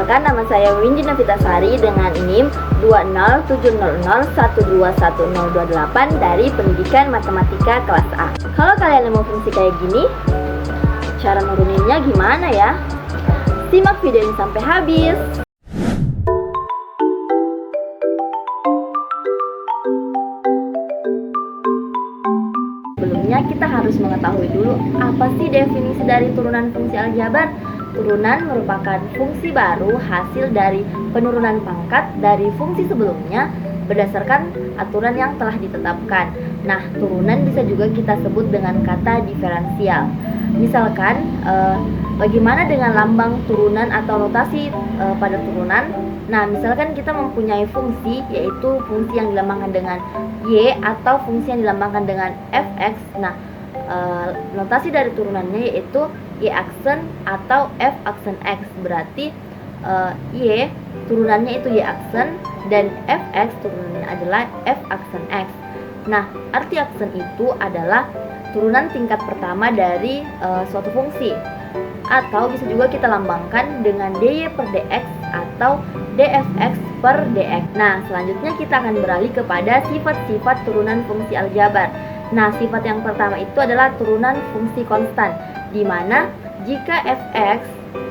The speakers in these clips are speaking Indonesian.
Perkenalkan, nama saya Windy Novitasari dengan NIM 20700121028 dari Pendidikan Matematika kelas A. Kalau kalian mau fungsi kayak gini, cara nuruninnya gimana ya? Simak video ini sampai habis. Sebelumnya kita harus mengetahui dulu apa sih definisi dari turunan fungsi aljabar. Turunan merupakan fungsi baru hasil dari penurunan pangkat dari fungsi sebelumnya berdasarkan aturan yang telah ditetapkan. Nah, turunan bisa juga kita sebut dengan kata diferensial. Misalkan, bagaimana dengan lambang turunan atau notasi pada turunan? Nah, misalkan kita mempunyai fungsi, yaitu fungsi yang dilambangkan dengan Y atau fungsi yang dilambangkan dengan Fx. Nah, notasi dari turunannya yaitu Y aksen atau F aksen X. Berarti Y turunannya itu Y aksen dan Fx turunannya adalah F aksen X. Nah, arti aksen itu adalah turunan tingkat pertama dari suatu fungsi, atau bisa juga kita lambangkan dengan dy per dx atau dfx per dx. Nah, selanjutnya kita akan beralih kepada sifat-sifat turunan fungsi aljabar. Nah, sifat yang pertama itu adalah turunan fungsi konstan, di mana jika fx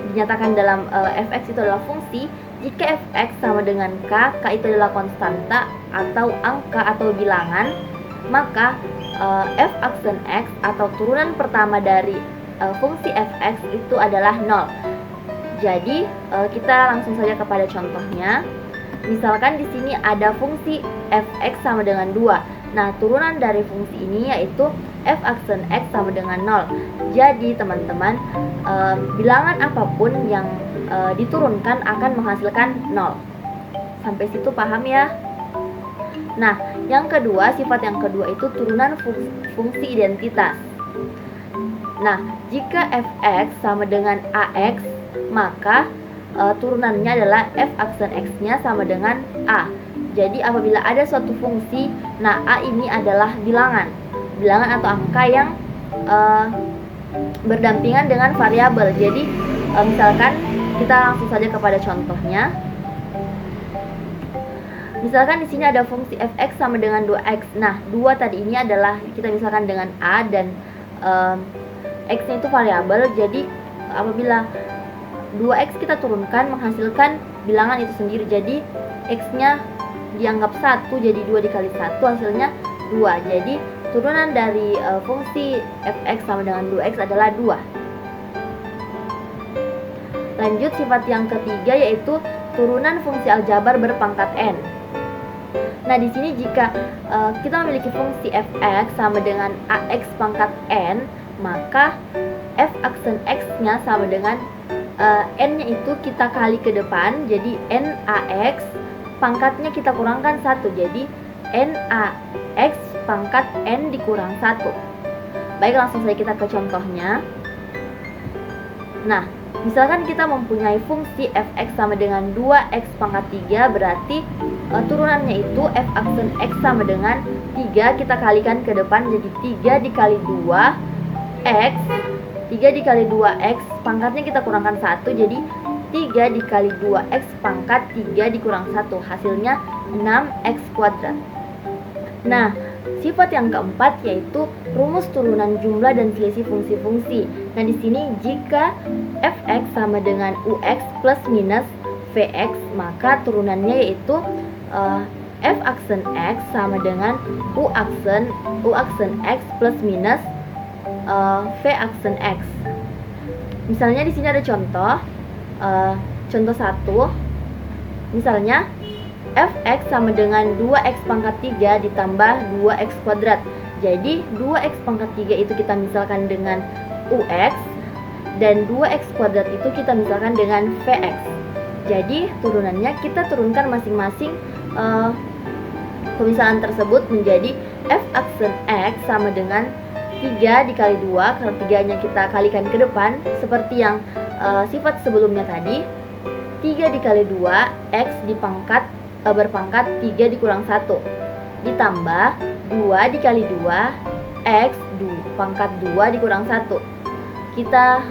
dinyatakan dalam fx itu adalah fungsi, jika fx sama dengan k itu adalah konstanta atau angka atau bilangan, maka f aksen x atau turunan pertama dari fungsi fx itu adalah 0. Jadi kita langsung saja kepada contohnya. Misalkan di sini ada fungsi fx sama dengan 2. Nah, turunan dari fungsi ini yaitu f aksen x sama dengan 0. Jadi teman-teman, bilangan apapun yang diturunkan akan menghasilkan 0. Sampai situ paham ya? Nah, yang kedua, sifat yang kedua itu turunan fungsi identitas. Nah, jika fx sama dengan ax, maka turunannya adalah f aksen x-nya sama dengan a. Jadi apabila ada suatu fungsi, nah a ini adalah bilangan atau angka yang berdampingan dengan variabel. Jadi misalkan kita langsung saja kepada contohnya. Misalkan di sini ada fungsi fx sama dengan 2x. Nah, 2 tadi ini adalah kita misalkan dengan a dan x-nya itu variabel. Jadi apabila 2x kita turunkan menghasilkan bilangan itu sendiri. Jadi x-nya dianggap 1, jadi 2 dikali 1 hasilnya 2. Jadi turunan dari fungsi fx sama dengan 2x adalah 2. Lanjut, sifat yang ketiga yaitu turunan fungsi aljabar berpangkat n. Nah, di sini jika kita memiliki fungsi fx sama dengan ax pangkat n, maka f aksen x-nya sama dengan n-nya itu kita kali ke depan, jadi n ax, pangkatnya kita kurangkan 1, jadi n ax pangkat n dikurang 1. Baik, langsung saja kita ke contohnya. Nah, misalkan kita mempunyai fungsi fx sama dengan 2x pangkat 3, berarti turunannya itu f aksen x sama dengan 3, kita kalikan ke depan, jadi 3 dikali 2x, 3 dikali 2x, pangkatnya kita kurangkan 1, jadi 3 dikali 2x pangkat 3 dikurang 1, hasilnya 6x kuadrat. Nah, sifat yang keempat yaitu rumus turunan jumlah dan selisih fungsi-fungsi. Nah, di sini jika fx sama dengan ux plus minus vx, maka turunannya yaitu f aksen x sama dengan u aksen x plus minus v aksen x. Misalnya di sini ada contoh 1. Misalnya fx sama dengan 2x pangkat 3 ditambah 2x kuadrat. Jadi 2x pangkat 3 itu kita misalkan dengan ux, dan 2x kuadrat itu kita misalkan dengan vx. Jadi turunannya kita turunkan masing-masing pemisahan tersebut menjadi f aksen x sama dengan 3 dikali 2, kalau 3-nya kita kalikan ke depan seperti yang sifat sebelumnya tadi, 3 dikali 2 x berpangkat 3 dikurang 1 ditambah 2 dikali 2 x pangkat 2 dikurang 1. Kita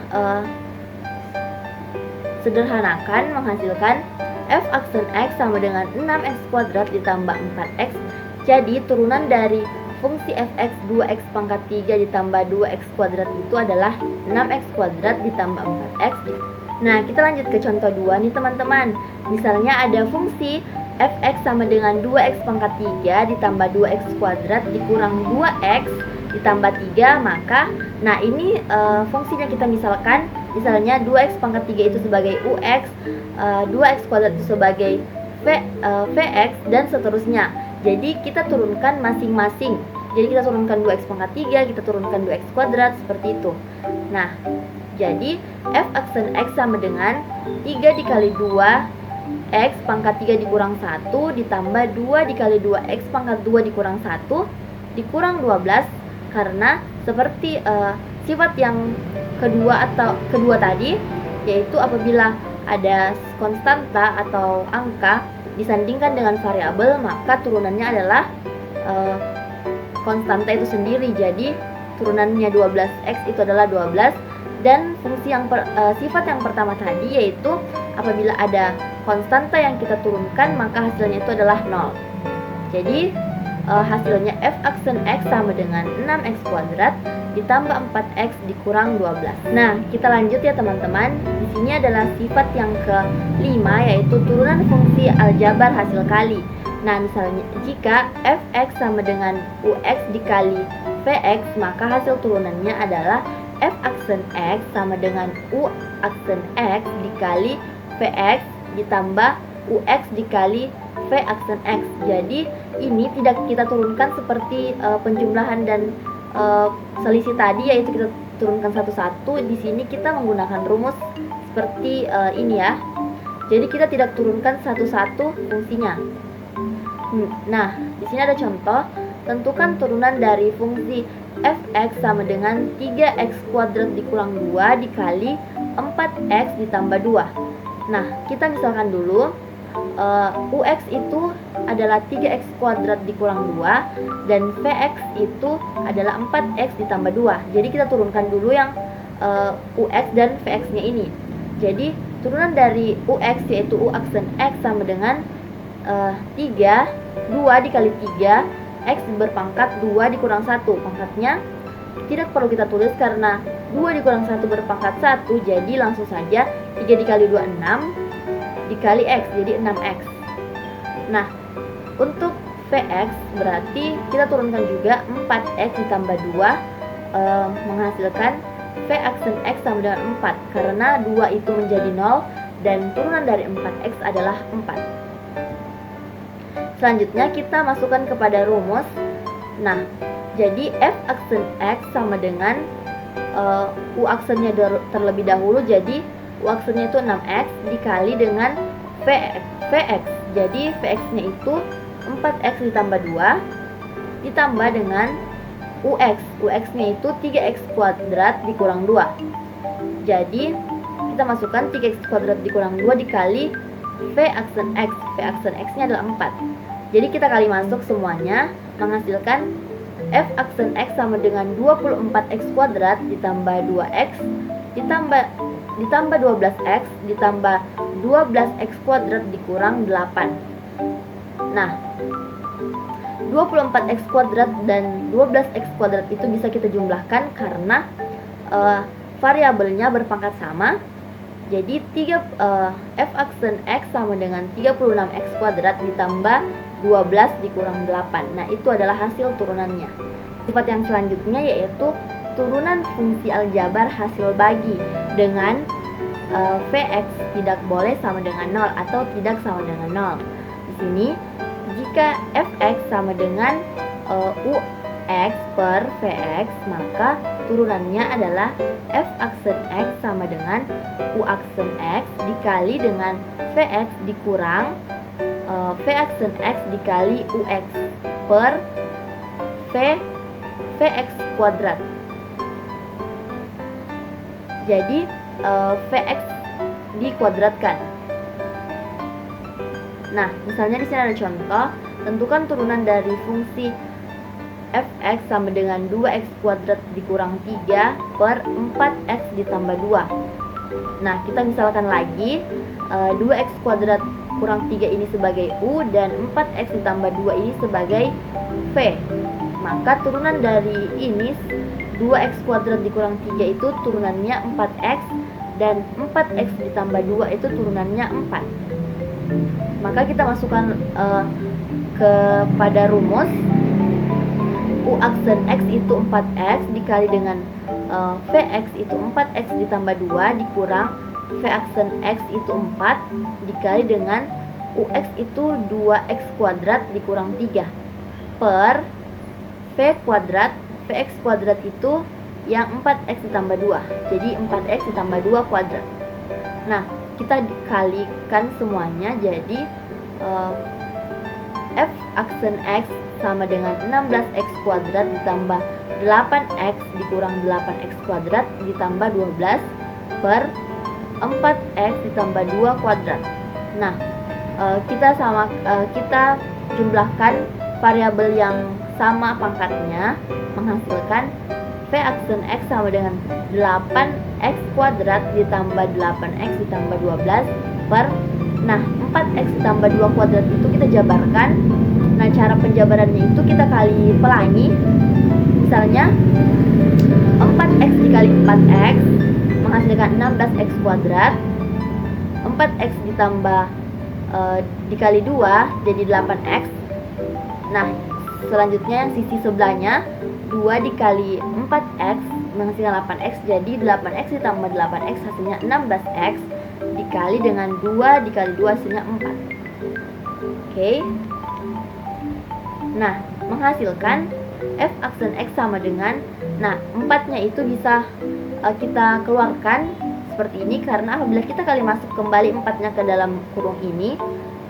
sederhanakan menghasilkan f aksen x sama dengan 6x kuadrat ditambah 4x. Jadi turunan dari fungsi fx 2x pangkat 3 ditambah 2x kuadrat itu adalah 6x kuadrat ditambah 4x. Nah, kita lanjut ke contoh 2 nih teman-teman. Misalnya ada fungsi fx sama dengan 2x pangkat 3 ditambah 2x kuadrat dikurang 2x ditambah 3, maka nah ini fungsinya kita misalnya 2x pangkat 3 itu sebagai ux, 2x kuadrat itu sebagai vx, dan seterusnya. Jadi kita turunkan masing-masing. Jadi kita turunkan 2x pangkat 3, kita turunkan 2x kuadrat, seperti itu. Nah, jadi f aksen x sama dengan 3 dikali 2 x pangkat 3 dikurang 1 ditambah 2 dikali 2x pangkat 2 dikurang 1 dikurang 12, karena seperti sifat yang kedua tadi, yaitu apabila ada konstanta atau angka disandingkan dengan variabel, maka turunannya adalah konstanta itu sendiri. Jadi turunannya 12x itu adalah 12, dan fungsi sifat yang pertama tadi, yaitu apabila ada konstanta yang kita turunkan, maka hasilnya itu adalah 0. Jadi hasilnya f aksen x sama dengan 6x kuadrat ditambah 4x dikurang 12. Nah, kita lanjut ya teman-teman. Di sini adalah sifat yang ke-5, yaitu turunan fungsi aljabar hasil kali. Nah, misalnya jika fx sama dengan ux dikali vx, maka hasil turunannya adalah f aksen x sama dengan u aksen x dikali vx ditambah ux dikali v aksen x. Jadi ini tidak kita turunkan seperti penjumlahan dan selisih tadi, yaitu kita turunkan satu-satu. Di sini kita menggunakan rumus seperti ini ya. Jadi kita tidak turunkan satu-satu fungsinya. Nah, di sini ada contoh. Tentukan turunan dari fungsi fx sama dengan 3x kuadrat dikurang 2 dikali 4x ditambah 2. Nah, kita misalkan dulu ux itu adalah 3x kuadrat dikurang 2 dan vx itu adalah 4x ditambah 2. Jadi kita turunkan dulu yang ux dan vx nya ini. Jadi turunan dari ux yaitu u aksen x sama dengan 2 dikali 3 x berpangkat 2 dikurang 1. Pangkatnya tidak perlu kita tulis karena 2 dikurang 1 berpangkat 1, jadi langsung saja 3 dikali 2 6 dikali x, jadi 6x. Nah, untuk vx berarti kita turunkan juga 4x ditambah 2 menghasilkan v aksen x sama dengan 4, karena 2 itu menjadi 0 dan turunan dari 4x adalah 4. Selanjutnya kita masukkan kepada rumus. Nah, jadi f aksen x sama dengan u aksennya terlebih dahulu, jadi u aksennya itu 6x dikali dengan vx. Jadi vx nya itu 4x ditambah 2 ditambah dengan ux nya itu 3x kuadrat dikurang 2. Jadi kita masukkan 3x kuadrat dikurang 2 dikali v aksen x nya adalah 4. Jadi kita kali masuk semuanya, menghasilkan f aksen x sama dengan 24x kuadrat ditambah 2x ditambah 12x ditambah 12x kuadrat dikurang 8. Nah, 24x kuadrat dan 12x kuadrat itu bisa kita jumlahkan karena variabelnya berpangkat sama. Jadi f aksen x sama dengan 36x kuadrat ditambah 12 dikurang 8. Nah, itu adalah hasil turunannya. Sifat yang selanjutnya yaitu turunan fungsi aljabar hasil bagi dengan vx tidak boleh sama dengan 0 atau tidak sama dengan 0. Di sini jika fx sama dengan ux per vx, maka turunannya adalah f aksen x sama dengan u aksen x dikali dengan vx dikurang v aksen x dikali ux per vx kuadrat. Jadi vx dikuadratkan. Nah, misalnya di sini ada contoh, tentukan turunan dari fungsi fx sama dengan 2x kuadrat dikurang 3 per 4x ditambah 2. Nah, kita misalkan lagi 2x kuadrat kurang 3 ini sebagai U dan 4x ditambah 2 ini sebagai V. Maka turunan dari ini 2x kuadrat dikurang 3 itu turunannya 4x, dan 4x ditambah 2 itu turunannya 4. Maka kita masukkan kepada rumus U aksen X itu 4x dikali dengan Vx itu 4x ditambah 2 dikurang V aksen X itu 4 dikali dengan Ux itu 2x kuadrat dikurang 3 per V kuadrat. Vx kuadrat itu yang 4x ditambah 2, jadi 4x ditambah 2 kuadrat. Nah, kita dikalikan semuanya, jadi F aksen X sama dengan 16x kuadrat ditambah 8x dikurang 8x kuadrat ditambah 12 per 4x ditambah 2 kuadrat. Nah, kita jumlahkan variabel yang sama pangkatnya, menghasilkan V aksen X sama dengan 8x kuadrat ditambah 8x ditambah 12 per, nah 4x ditambah 2 kuadrat itu kita jabarkan. Nah, cara penjabarannya itu kita kali pelangi. Misalnya 4x dikali 4x menghasilkan 16x kuadrat, 4x ditambah dikali 2 jadi 8x. Nah, selanjutnya yang sisi sebelahnya 2 dikali 4x menghasilkan 8x, jadi 8x ditambah 8x hasilnya 16x dikali dengan 2 dikali 2 hasilnya 4. Oke. Nah, menghasilkan F aksen X sama dengan, nah 4-nya itu bisa kita keluarkan seperti ini, karena apabila kita kali masuk kembali 4-nya ke dalam kurung ini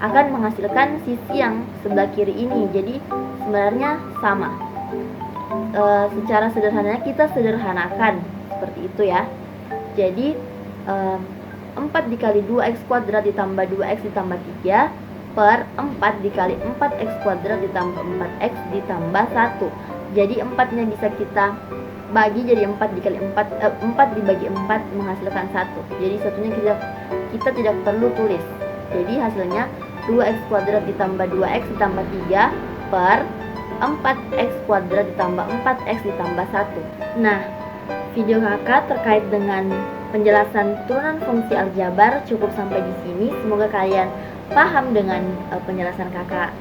akan menghasilkan sisi yang sebelah kiri ini. Jadi sebenarnya sama. Secara sederhananya kita sederhanakan seperti itu ya. Jadi 4 dikali 2x kuadrat ditambah 2x ditambah 3 per 4 dikali 4x kuadrat ditambah 4x ditambah 1. Jadi 4-nya bisa kita bagi jadi 4 dikali 4 dibagi 4 menghasilkan 1. Jadi satunya kita tidak perlu tulis. Jadi hasilnya 2x kuadrat ditambah 2x ditambah 3 per 4x kuadrat ditambah 4x ditambah 1. Nah, video kakak terkait dengan penjelasan turunan fungsi aljabar cukup sampai di sini. Semoga kalian paham dengan penjelasan kakak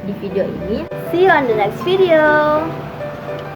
di video ini. See you on the next video.